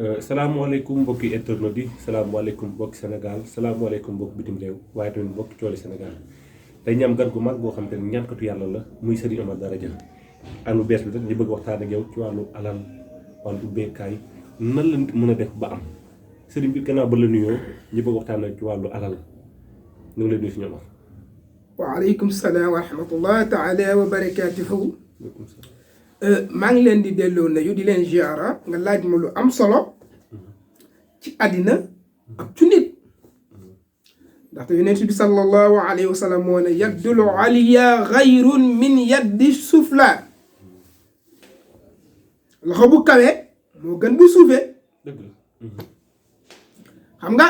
salaamaaleykum mbokki internet yi salaamaaleykum mbokki Sénégal salaamaaleykum mbokki bitim réew waaye tamit mbokki cooli Sénégal tey ñu am gan gu mag boo xam te ne ñaankatu yàlla la muy Serigne Omar Dara Dia anu bees bi rek ñu bëgg waxtaan ak yow ci wàllu alal wàllu ubbeekaay nan la nit mën a def ba am Serigne bi gannaaw ba la nuyoo ñu bëgg waxtaan ak ci wàllu alal ñu ngi lay nuyu si ñoom. waaleykum salaam wa rahmatullah taala wa barakaatuhu. maa ngi leen di delloo nuyu di leen ziara nga laaj ma lu am solo ci àddina ak ci nit ndaxte yonent bi sallallahu alayhi wa sallam moo ne yaddul aliya xayrun min yaddi sufla loxo bu kawe moo gën bu suufee xam nga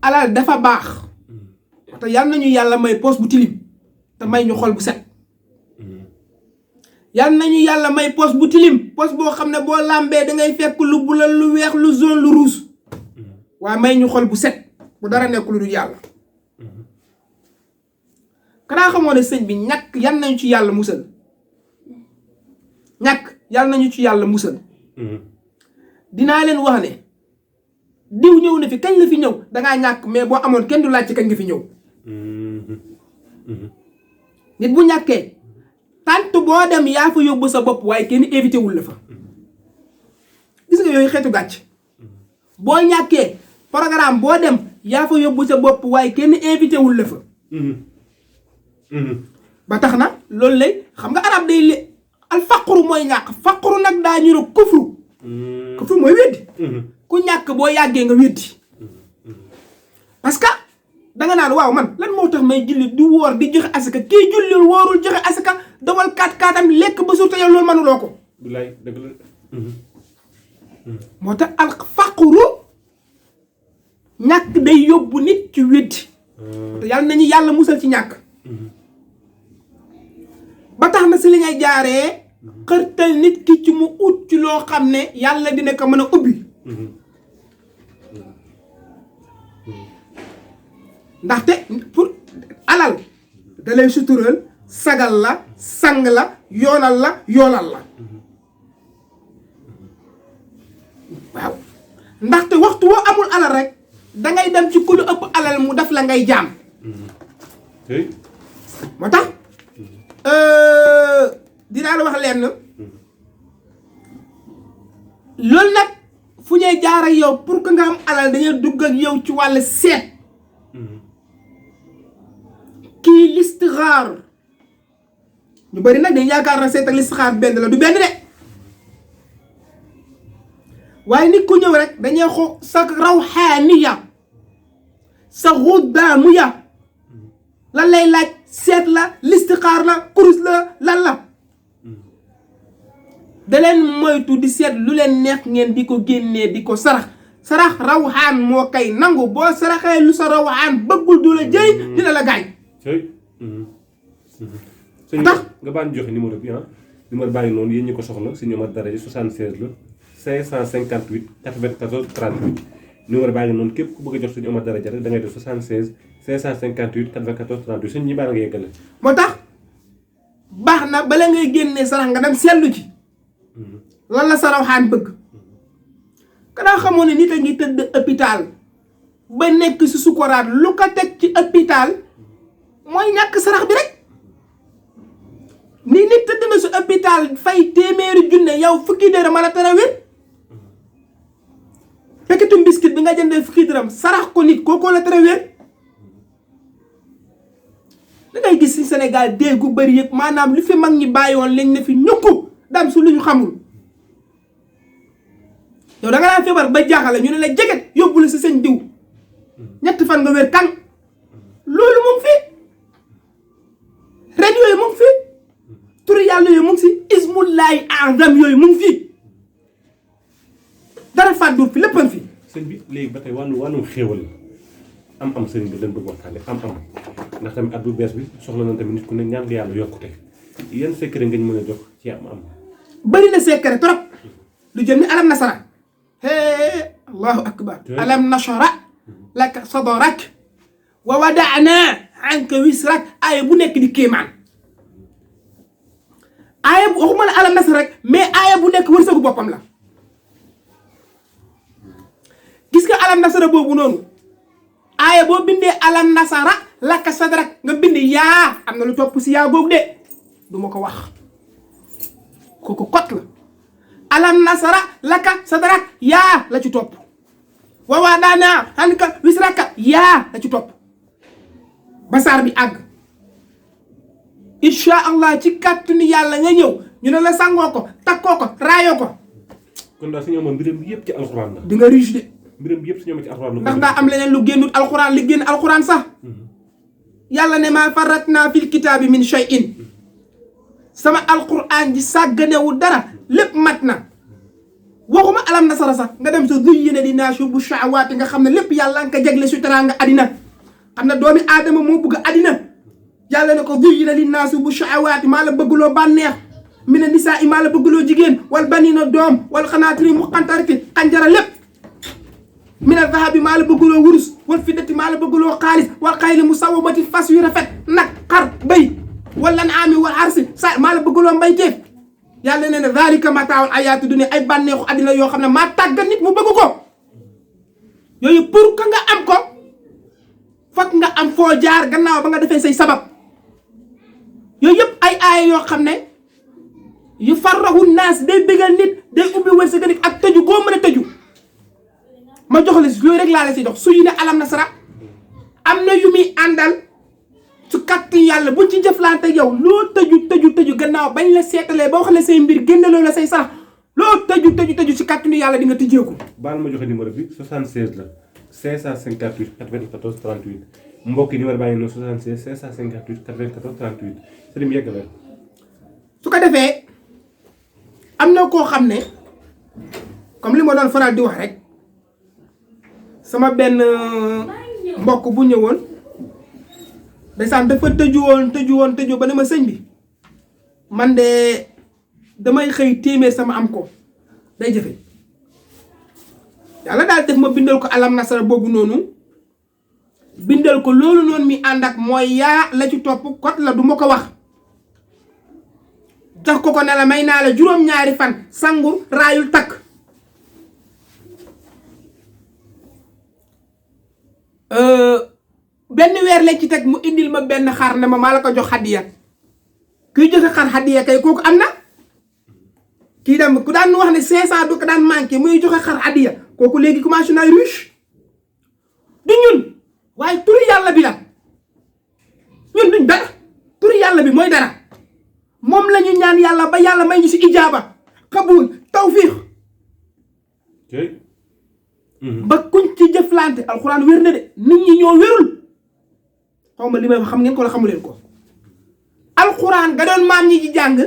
alal dafa baax te yal nañu yàlla may poos bu tilim te may ñu xol bu set yal nañu yàlla may poos bu tilim poos boo xam ne boo làmbee dangay fekk lu bula lu weex lu jaune lu rouge waaye may ñu xol bu set bu dara nekk lu dul yàlla kanaa xamoo ne sëñ bi ñàkk yal nañu ci yàlla musal ñàkk yal nañu ci yàlla musal dinaa leen wax ne diw ñëw na fi kañ la fi ñëw dangaa ñàkk mais boo amoon kenn du laaj ci kañ nga fi ñëw nit bu ñàkkee tant boo dem yaa fa yóbbu sa bopp waaye kenn évité wul la fa gis nga yooyu xeetu gàcc boo ñàkkee programme boo dem yaa fa yóbbu sa bopp waaye kenn invité wul la fa ba tax na loolu lay xam nga arab day li al faqru mooy ñàkk faqru nag daa ñu ne kufru kufru mooy weddi ku ñàkk boo yàggee nga weddi parce que danga naan waaw man lan moo tax may julli di woor di joxe asaka kii jullil woorul joxe asaka dawal kaat-kaatam lekk ba suur te yow loolu mënuloo ko bilaay dëgg la moo tax al faqru ñàkk day yóbbu nit ci weddi te yàlla nañu yàlla musal ci ñàkk ba tax na si li ngay jaaree xërtal nit ki ci mu ut ci loo xam ne yàlla dina ko mën a ubbi ndaxte pour alal da lay sutural sagal la sang la yoonal la yoolal la waaw ndaxte waxtu woo amul alal rek dangay dem ci ku lu ëpp alal mu def la ngay jaam moo tax dinaa la wax leen loolu nag fu ñuy jaar ak yow pour que nga am alal dañuy dugg ak yow ci wàll seet kii listixaar ñu bari nag dañ yaakaar na seet ak listixaar benn la du benn de waaye nit ku ñëw rek dañuy xo sa rawxaaniya sa xuddaamiya lan lay laaj seet la listixaar la kurus la lan la da leen moytu di seet lu leen neex ngeen di ko génnee di ko sarax sarax rawxaan moo kay nangu boo saraxee lu sa rawxaan bëggul du la jëriñ dina la gaañ sëñ nga baan joxe numéro bi numéro baa ngi noonu yéen ñi ko soxla Serigne Omar Dara Dia 76 la 558 94 38 numéro baa ngi noonu képp ku bëgg a jox Serigne Omar Dara Dia rek da ngay def 76 558 94 38 sëñ ñi baa nga yeggale moo tax baax na bala ngay génnee sarax nga dem seetlu ci lan la sa rawxaan bëgg kanaa xamoon ne nit a ngi tëdd hôpital ba nekk si sukuraat lu ko teg ci hôpital mooy ñàkk sarax bi rek ni nit tëdd na si hôpital fay téeméeri junne yow fukki dërëm mën a tere wér paquetu biscuit bi nga jëndee fukki dërëm sarax ko nit kookoo la tere wér da ngay gis si Sénégal dee gu bëri yëpp maanaam lu fi mag ñi bàyyi woon lañ ne fi ñukku dam su lu ñu xamul yow da nga daan feebar ba jaaxale ñu ne la jeget yóbbu la si sëñ diw ñett fan nga wér kan loolu mu ngi fi ren yooyu mu ngi fi turu yàlla yooyu mu ngi si ismullahi azam yooyu mu ngi fi dara fàddur fi léppam fi sëñ bi léegi ba tey wàllum xéewal am sëriñ bi dañ bëgg waxtaane am ndax tamit at bu bees bi soxla na tamit nit ku ne ñaan nga yàlla yokkute yan secret nga ñu mën a jox ci am bëri na secret trop lu jëm ni alam nasara allahu akbar alam nashara laka sadrak wa wada'na anka wisrak aaya bu nekk di kéemaan aaya bu waxuma la alam nasara rek mais aaya bu nekk wërsëgu boppam la gis nga alam nasara boobu noonu aaya boo bindee alam nasara laka sadrak nga bind yaa am na lu topp si yaa googu de du ma ko wax kooku kot la alam nasara laka sadrak yaa la ci topp wa wadaana anka wisraka yaa la ci topp basaar bi àgg insha allah ci kàttanu yàlla nga ñëw ñu ne la sangoo ko takkoo ko raayoo ko kon daal suñu amoon mbiram yëpp ci alxuraan la. di nga riche de mbiram yëpp suñu amoon ci alxuraan la. ndax daa am leneen lu génnut alxuraan li génn alxuraan sax yàlla ne maa faratna fil kitaabi min shay'in sama alxuraan ji sàgganewul dara lépp mat na waxuma alam nasara sax nga dem sa zuyyina linnaasi hubbu shahawaati nga xam ne lépp yàlla nga ko jagle su teraanga adina xam ne doomi aadama moo bëgg adina yàlla ne ko zuyyina linnaasi hubbu shahawaati maa la bëggloo bànneex mina nisaa maa la bëggloo jigéen wal banina doom wal xanaatiri muqantarati xanjara lépp mina zahabi maa la bëggloo wurus wal fiddati maa la bëggloo xaalis wal xayli musawwamati fas yu rafet nag xar béy wal an'aami wal harsi sa maa la bëggloo mbayteef yàlla nee na zaalika mataa'ul hayaati dunya ay bànneexu àddina yoo xam ne maa tàggat nit mu bëgg ko yooyu pour que nga am ko fokk nga am foo jaar gannaaw ba nga defee say sabab yooyu yëpp ay aaya yoo xam ne yu farrahu naas day bégal nit day ubbi wërsëg nit ak tëju goo mën a tëju ma jox la si loolu rek laa la si jox su yu ne alam nasara am na yu muy àndal su kàttan yàlla buñ ci jëflante yow loo tëju gannaaw bañ la seetalee ba wax la say mbir génne loo la say sarax loo tëju si kàttanu yàlla di nga tëjeeku. baal ma joxe numéro bi 76 la 558 94 38 mbokk yi numéro baa ngi noonu 76 558 94 38 sëriñ bi yegg la. su ko defee am na koo xam ne comme li ma doon faral di wax rek sama benn mbokk bu ñëwoon. ndeysaan dafa tëju ba ne ma sëñ bi man de damay xëy téeméer sama am ko day jafe yàlla daal def ma bindal ko alam nasara boobu noonu bindal ko loolu noonu mi ànd ak mooy yaa la ci topp kot la du ma ko wax jox ko ne la may naa la juróom-ñaari fan sangur raayul takk benn weer lañ ci teg mu indil ma benn xar ne ma maa la ko jox xaddiya kuy joxe xar xaddiya kay kooku am na kii dem ku daan wax ne 500 du ko daan manqué muy joxe xar xaddiya kooku léegi commencé naa riche du ñun waaye turu yàlla bi la ñun duñ dara turu yàlla bi mooy dara moom la ñu ñaan yàlla ba yàlla may ñu si ijaaba xabul tawfiix ba kuñ ci jëflante alxuraan wér na de nit ñi ñoo wérul xaw ma li may wax xam ngeen ko la xamu leen ko alxuraan ga doon maam ñi di jàng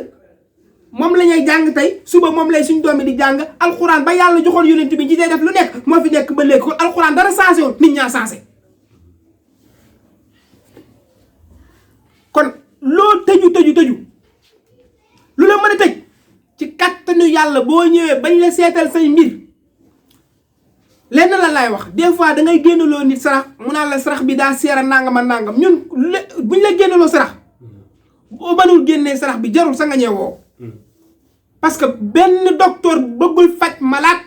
moom la ñuy jàng tey suba moom lay suñ doomi di jàng alxuraan ba yàlla joxoon yonent bi ci dee def lu nekk moo fi nekk ba léegi kon alxuraan dara sensé woon nit ñaa sensé kon loo tëju lu la mën a tëj ci kattanu yàlla boo ñëwee bañ la seetal say mbir lenn la laay wax des fois da ngay génnaloo nit sarax mu naan la sarax bi daa seera nangam ak nangam ñun buñ la génnaloo sarax boo mënul génnee sarax bi jarul sa nga ñëwoo parce que benn docteur bëggul faj malade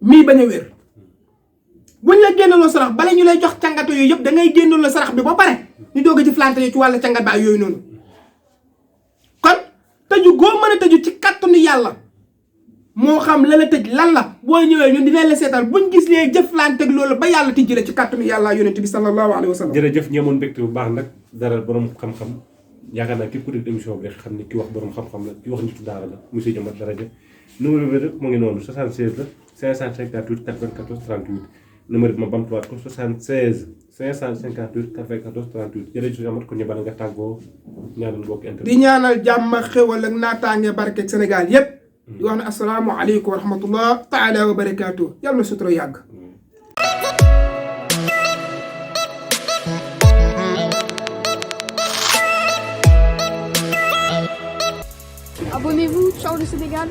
mii bañ a wér buñ la génnaloo sarax bala ñu lay jox càngato yooyu yëpp da ngay génnaloo sarax bi ba pare ñu doog a jëflante ci wàllu càngat ba yooyu noonu kon tëju goo mën a tëju ci kattanu yàlla moo xam la tëj lan la boo ñëwee ñun dinañ la seetal buñ gis lee jëflante ak loolu ba yàlla tijji la ci kàttanu yàlla yonent bi sallallahu alayhi wa sallam. jërëjëf ñi amoon mbégte bu baax nag dara borom xam-xam yaakaar naa képp ku dégg émission bi rek xam ni ki wax borom xam-xam la ki wax nitu daara la monsieur Omar Daraja numéro bi rek mu ngi noonu 76 la 558 94 38 numéro bi ma bamtuwaat ko 76 558 94 38 jërëjëf Omar ko ñu bala nga tàggoo ñaanal mbokk internet di ñaanal jàmm xéwal ak naataange barke Sénégal yépp di wax ne assalaamu aleykum wa rahmatullah taala wa barakaatu yàlla na sutura yàgg. Abonnez-vous, ciao le Sénégal.